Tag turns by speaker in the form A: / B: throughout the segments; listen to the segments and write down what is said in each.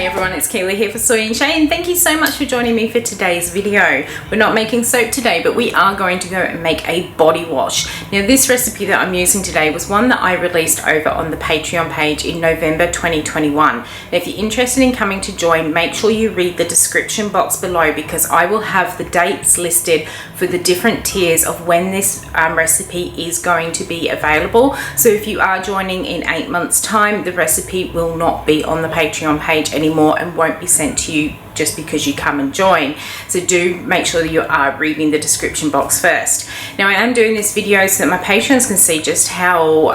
A: Hey everyone, it's Kaylee here for Soy and Shea, and thank you so much for joining me for today's video. We're not making soap today, but we are going to go and make a body wash. Now this recipe that I'm using today was one that I released over on the Patreon page in November 2021. Now if you're interested in coming to join, make sure you read the description box below because I will have the dates listed for the different tiers of when this recipe is going to be available. So if you are joining in 8 months time, the recipe will not be on the Patreon page anymore and won't be sent to you just because you come and join. So do make sure that you are reading the description box first. Now I am doing this video so that my patrons can see just how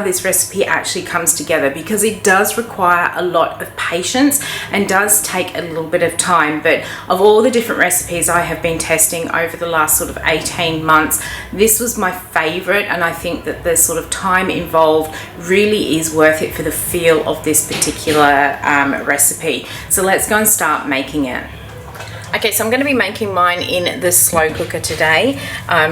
A: this recipe actually comes together, because it does require a lot of patience and does take a little bit of time. But of all the different recipes I have been testing over the last sort of 18 months, this was my favorite, and I think that the sort of time involved really is worth it for the feel of this particular recipe. So let's go and start making it. Okay, so I'm going to be making mine in the slow cooker today,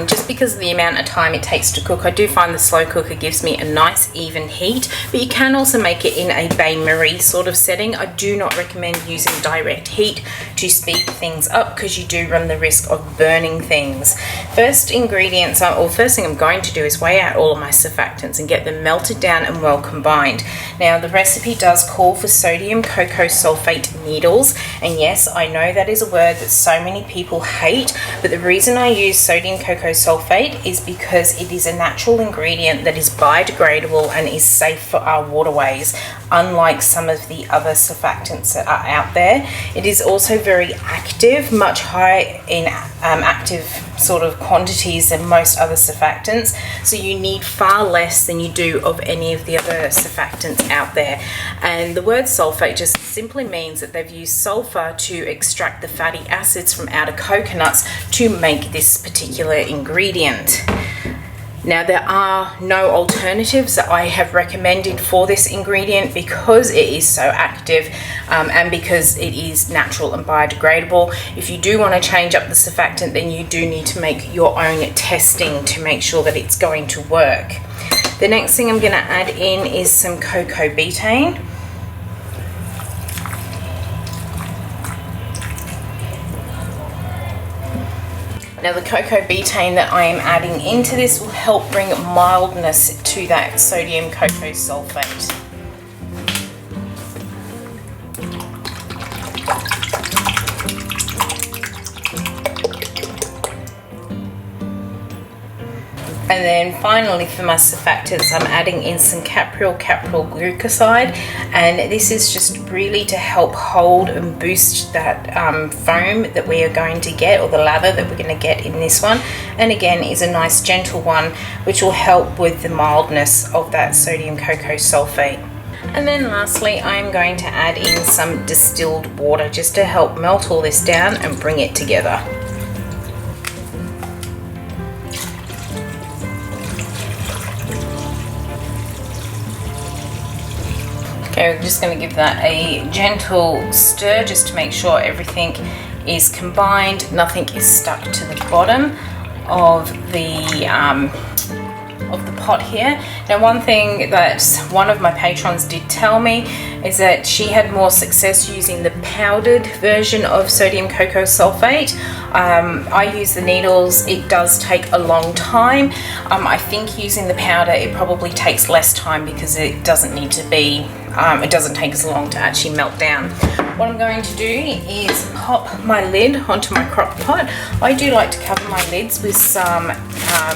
A: just because of the amount of time it takes to cook. I do find the slow cooker gives me a nice even heat, but you can also make it in a bain-marie sort of setting. I do not recommend using direct heat to speed things up because you do run the risk of burning things. First thing I'm going to do is weigh out all of my surfactants and get them melted down and well combined. Now the recipe does call for sodium cocoa sulfate needles, and yes, I know that is a word that so many people hate, but the reason I use sodium cocoa sulfate is because it is a natural ingredient that is biodegradable and is safe for our waterways, unlike some of the other surfactants that are out there. It is also very active, much higher in active sort of quantities than most other surfactants, so you need far less than you do of any of the other surfactants out there. And the word sulfate just simply means that they've used sulfur to extract the fatty acids from out of coconuts to make this particular ingredient. Now there are no alternatives that I have recommended for this ingredient because it is so active and because it is natural and biodegradable. If you do want to change up the surfactant, then you do need to make your own testing to make sure that it's going to work. The next thing I'm going to add in is some cocoa betaine. Now the cocoa betaine that I am adding into this will help bring mildness to that sodium cocoa sulfate. And then finally for my surfactants, I'm adding in some capryl glucoside, and this is just really to help hold and boost that foam that we are going to get, or the lather that we're going to get in this one. And again is a nice gentle one which will help with the mildness of that sodium cocoa sulfate. And then lastly I'm going to add in some distilled water just to help melt all this down and bring it together. Okay, we're just going to give that a gentle stir just to make sure everything is combined, nothing is stuck to the bottom of the pot here. Now one thing that one of my patrons did tell me is that she had more success using the powdered version of sodium cocoa sulfate. I use the needles. It does take a long time. I think using the powder it probably takes less time because it doesn't need to be it doesn't take as long to actually melt down. What I'm going to do is pop my lid onto my crock pot. I do like to cover my lids with some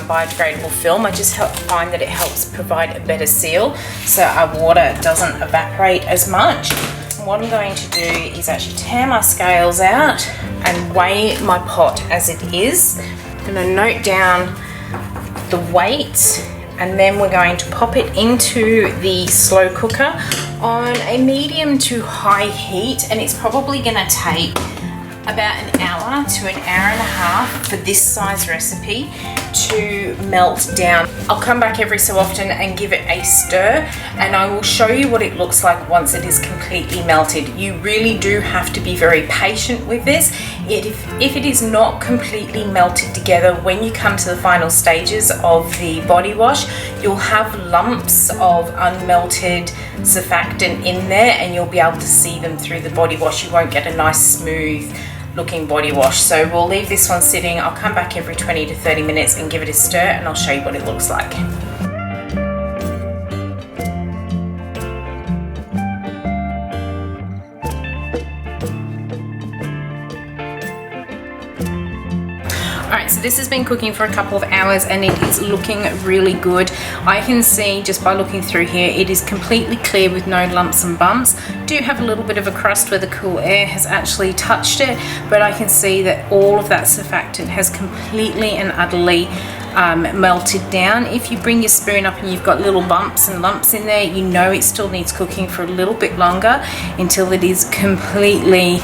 A: biodegradable film. I just find that it helps provide a better seal so our water doesn't evaporate as much. And what I'm going to do is actually tear my scales out and weigh my pot as it is. I'm going to note down the weight, and then we're going to pop it into the slow cooker on a medium to high heat, and it's probably going to take about an hour to an hour and a half for this size recipe to melt down. I'll come back every so often and give it a stir, and I will show you what it looks like once it is completely melted. You really do have to be very patient with this. If it is not completely melted together when you come to the final stages of the body wash, you'll have lumps of unmelted surfactant in there, and you'll be able to see them through the body wash. You won't get a nice smooth looking body wash. So we'll leave this one sitting. I'll come back every 20 to 30 minutes and give it a stir, and I'll show you what it looks like. Alright, so this has been cooking for a couple of hours and it is looking really good. I can see just by looking through here, it is completely clear with no lumps and bumps. Do have a little bit of a crust where the cool air has actually touched it, but I can see that all of that surfactant has completely and utterly melted down. If you bring your spoon up and you've got little bumps and lumps in there, you know it still needs cooking for a little bit longer until it is completely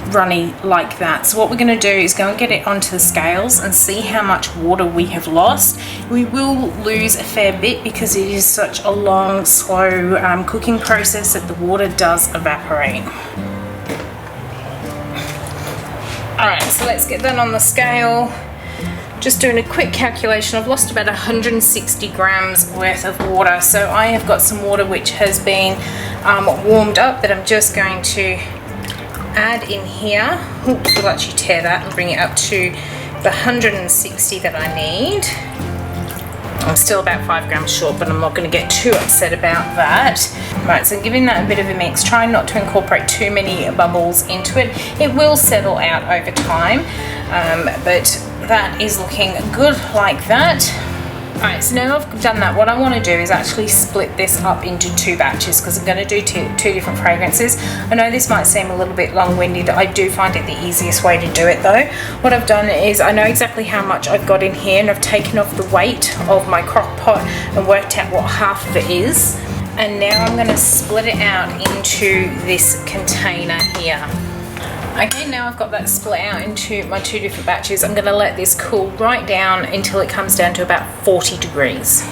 A: runny like that. So what we're going to do is go and get it onto the scales and see how much water we have lost. We will lose a fair bit because it is such a long, slow cooking process that the water does evaporate. Alright, so let's get that on the scale. Just doing a quick calculation, I've lost about 160 grams worth of water. So I have got some water which has been warmed up that I'm just going to add in here. Oops, we'll actually tear that and bring it up to the 160 that I need. I'm still about 5 grams short, but I'm not going to get too upset about that. Right, so giving that a bit of a mix, trying not to incorporate too many bubbles into it. It will settle out over time, but that is looking good like that. Alright, so now I've done that, what I want to do is actually split this up into 2 batches because I'm going to do two different fragrances. I know this might seem a little bit long-winded. I do find it the easiest way to do it though. What I've done is I know exactly how much I've got in here, and I've taken off the weight of my crock pot and worked out what half of it is. And now I'm going to split it out into this container here. Okay, now I've got that split out into my 2 different batches. I'm going to let this cool right down until it comes down to about 40 degrees.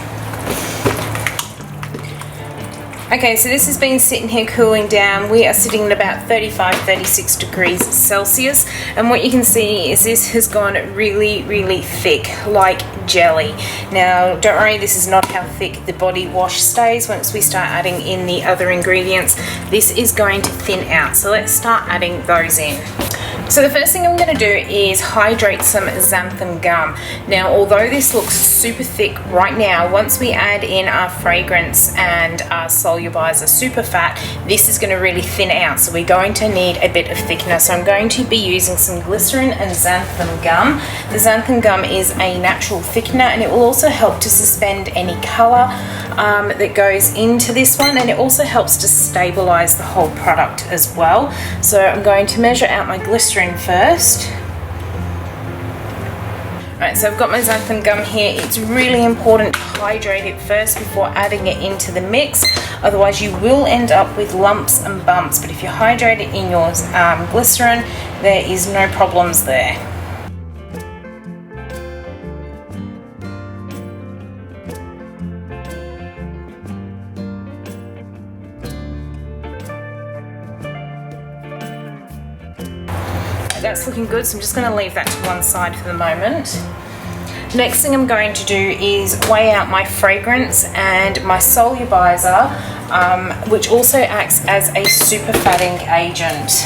A: Okay, so this has been sitting here cooling down. We are sitting at about 35-36 degrees Celsius, and what you can see is this has gone really, really thick, like jelly. Now, don't worry, this is not how thick the body wash stays. Once we start adding in the other ingredients, this is going to thin out. So let's start adding those in. So the first thing I'm going to do is hydrate some xanthan gum. Now, although this looks super thick right now, once we add in our fragrance and our solubilizer super fat, this is going to really thin out. So we're going to need a bit of thickener. So I'm going to be using some glycerin and xanthan gum. The xanthan gum is a natural thickener, and it will also help to suspend any color that goes into this one, and it also helps to stabilize the whole product as well. So I'm going to measure out my glycerin first. Alright, so I've got my xanthan gum here. It's really important to hydrate it first before adding it into the mix, otherwise you will end up with lumps and bumps. But if you hydrate it in your glycerin, there is no problems there. That's looking good, so I'm just going to leave that to one side for the moment. Next thing I'm going to do is weigh out my fragrance and my solubilizer, which also acts as a super fatting agent.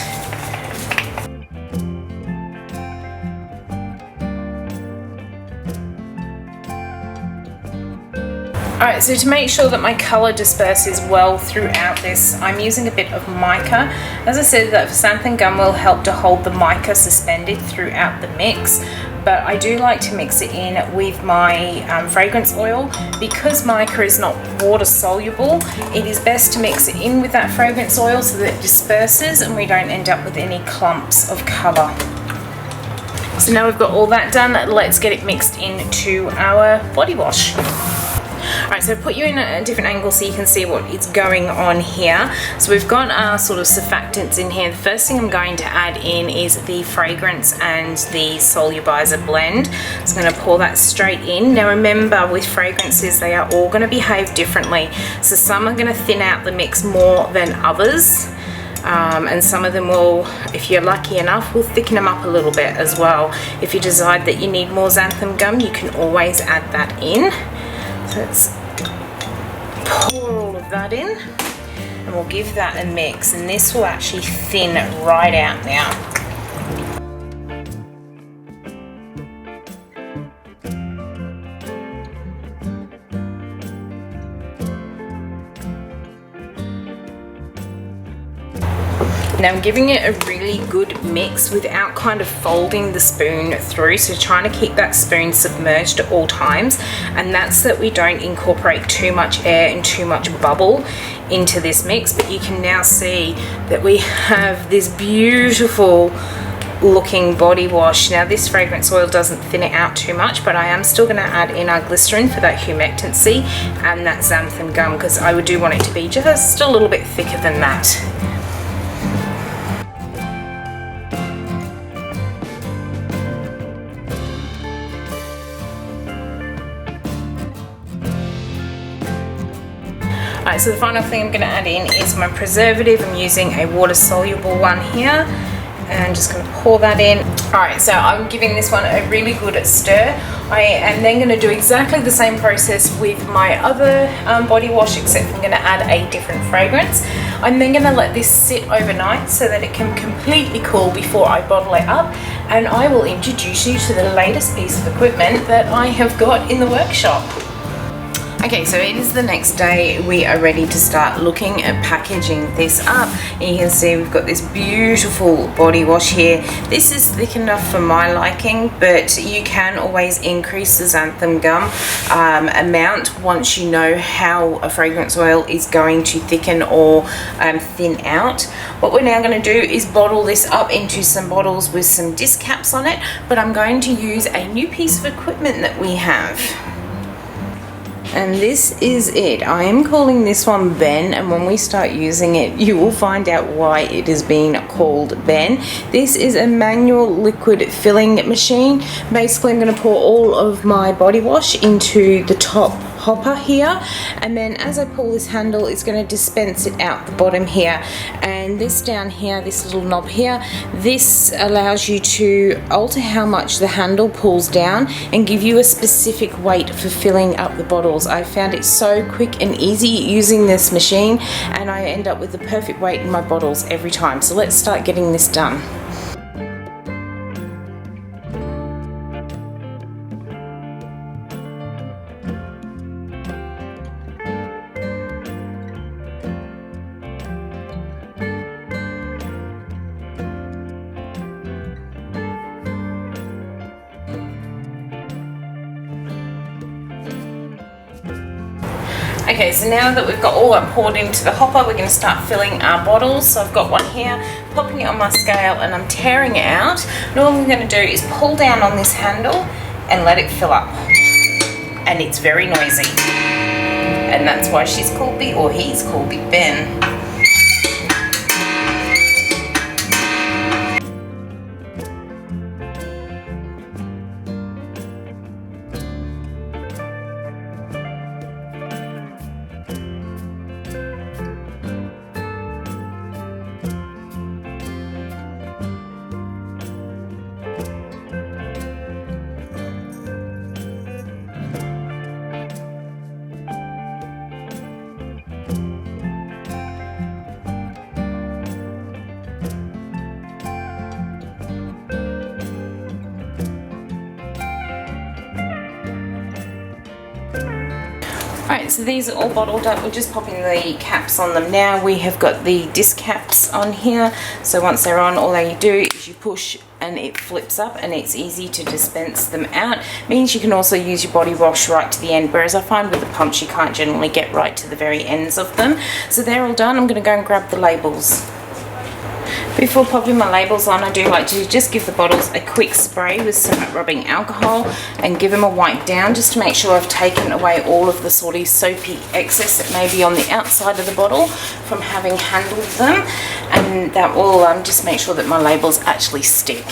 A: Alright, so to make sure that my colour disperses well throughout this, I'm using a bit of mica. As I said, that xanthan gum will help to hold the mica suspended throughout the mix, but I do like to mix it in with my fragrance oil. Because mica is not water soluble, it is best to mix it in with that fragrance oil so that it disperses and we don't end up with any clumps of colour. So now we've got all that done, let's get it mixed into our body wash. Alright, so I've put you in a different angle so you can see what is going on here. So we've got our sort of surfactants in here. The first thing I'm going to add in is the fragrance and the solubilizer blend. So I'm going to pour that straight in. Now remember, with fragrances, they are all going to behave differently. So some are going to thin out the mix more than others. And some of them will, if you're lucky enough, will thicken them up a little bit as well. If you decide that you need more xanthan gum, you can always add that in. So let's pour all of that in and we'll give that a mix, and this will actually thin right out now. Now I'm giving it a really good mix without kind of folding the spoon through, so trying to keep that spoon submerged at all times, and that's that we don't incorporate too much air and too much bubble into this mix. But you can now see that we have this beautiful looking body wash. Now this fragrance oil doesn't thin it out too much, but I am still going to add in our glycerin for that humectancy and that xanthan gum, because I do want it to be just a little bit thicker than that. Alright, so the final thing I'm going to add in is my preservative. I'm using a water soluble one here, and I'm just going to pour that in. Alright, so I'm giving this one a really good stir. I am then going to do exactly the same process with my other body wash, except I'm going to add a different fragrance. I'm then going to let this sit overnight so that it can completely cool before I bottle it up, and I will introduce you to the latest piece of equipment that I have got in the workshop. Okay, so it is the next day. We are ready to start looking at packaging this up. And you can see we've got this beautiful body wash here. This is thick enough for my liking, but you can always increase the xanthan gum amount once you know how a fragrance oil is going to thicken or thin out. What we're now going to do is bottle this up into some bottles with some disc caps on it, but I'm going to use a new piece of equipment that we have. And this is it. I am calling this one Ben, and when we start using it, you will find out why it is being called Ben. This is a manual liquid filling machine. Basically, I'm going to pour all of my body wash into the top hopper here, and then as I pull this handle, it's going to dispense it out the bottom here. And this down here, this little knob here, this allows you to alter how much the handle pulls down and give you a specific weight for filling up the bottles. I found it so quick and easy using this machine, and I end up with the perfect weight in my bottles every time. So let's start getting this done. Okay, so now that we've got all that poured into the hopper, we're going to start filling our bottles. So I've got one here, popping it on my scale, and I'm tearing it out. And all I'm going to do is pull down on this handle and let it fill up. And it's very noisy. And that's why she's called me, or he's called me, Ben. Alright, so these are all bottled up. We're just popping the caps on them now. We have got the disc caps on here. So once they're on, all you do is you push and it flips up, and it's easy to dispense them out. It means you can also use your body wash right to the end, whereas I find with the pumps you can't generally get right to the very ends of them. So they're all done. I'm going to go and grab the labels. Before popping my labels on, I do like to just give the bottles a quick spray with some rubbing alcohol and give them a wipe down just to make sure I've taken away all of the sort of soapy excess that may be on the outside of the bottle from having handled them, and that will just make sure that my labels actually stick.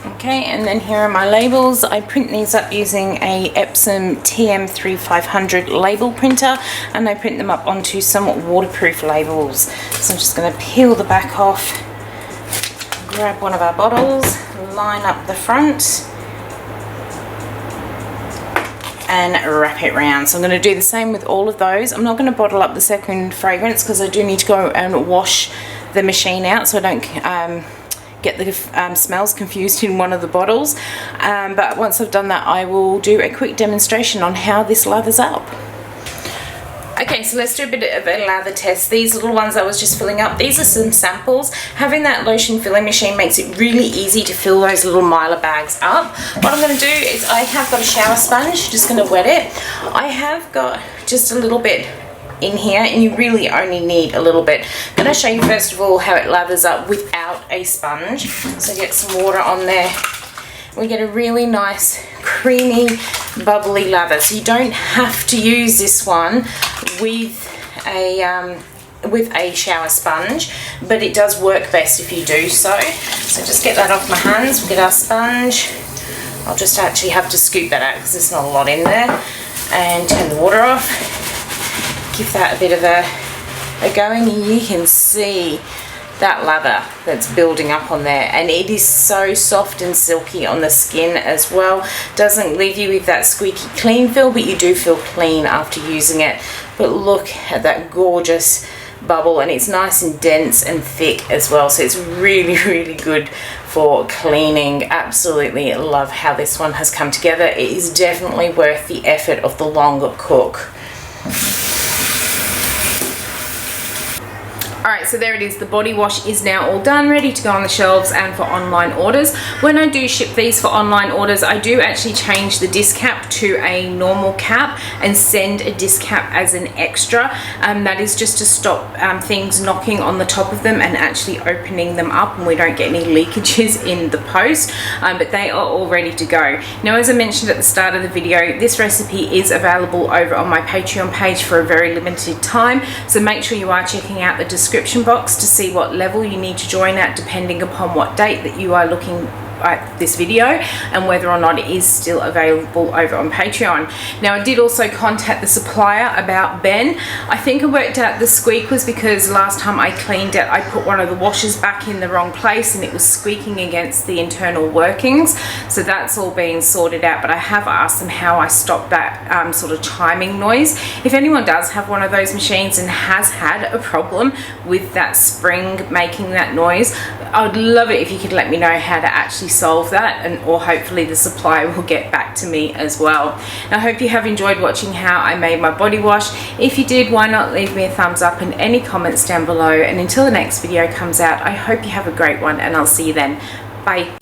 A: Okay, and then here are my labels. I print these up using a Epsom TM3500 label printer, and I print them up onto some waterproof labels. So I'm just going to peel the back off, grab one of our bottles, line up the front, and wrap it round. So I'm going to do the same with all of those. I'm not going to bottle up the second fragrance because I do need to go and wash the machine out so I don't get the smells confused in one of the bottles, but once I've done that I will do a quick demonstration on how this lathers up. Okay, so let's do a bit of a lather test. These little ones I was just filling up, these are some samples. Having that lotion filling machine makes it really easy to fill those little miler bags up. What I'm going to do is I have got a shower sponge, just going to wet it. I have got just a little bit in here, and you really only need a little bit. I'm going to show you first of all how it lathers up without a sponge. So get some water on there. We get a really nice creamy bubbly lather. So you don't have to use this one with a shower sponge, but it does work best if you do so. So just get that off my hands. We get our sponge. I'll just actually have to scoop that out because there's not a lot in there, and turn the water off. Give that a bit of a going, and you can see that lather that's building up on there, and it is so soft and silky on the skin as well. Doesn't leave you with that squeaky clean feel, but you do feel clean after using it. But look at that gorgeous bubble, and it's nice and dense and thick as well, so it's really, really good for cleaning. Absolutely love how this one has come together. It is definitely worth the effort of the longer cook. Alright, so there it is. The body wash is now all done, ready to go on the shelves and for online orders. When I do ship these for online orders, I do actually change the disc cap to a normal cap and send a disc cap as an extra. That is just to stop things knocking on the top of them and actually opening them up, and we don't get any leakages in the post, but they are all ready to go. Now, as I mentioned at the start of the video, this recipe is available over on my Patreon page for a very limited time, so make sure you are checking out the description box to see what level you need to join at depending upon what date that you are looking at this video and whether or not it is still available over on Patreon. Now, I did also contact the supplier about Ben. I think I worked out the squeak was because last time I cleaned it I put one of the washers back in the wrong place and it was squeaking against the internal workings, so that's all being sorted out. But I have asked them how I stop that sort of chiming noise. If anyone does have one of those machines and has had a problem with that spring making that noise, I would love it if you could let me know how to actually solve that, and or hopefully the supplier will get back to me as well. Now, I hope you have enjoyed watching how I made my body wash. If you did, why not leave me a thumbs up and any comments down below, and until the next video comes out, I hope you have a great one, and I'll see you then. Bye.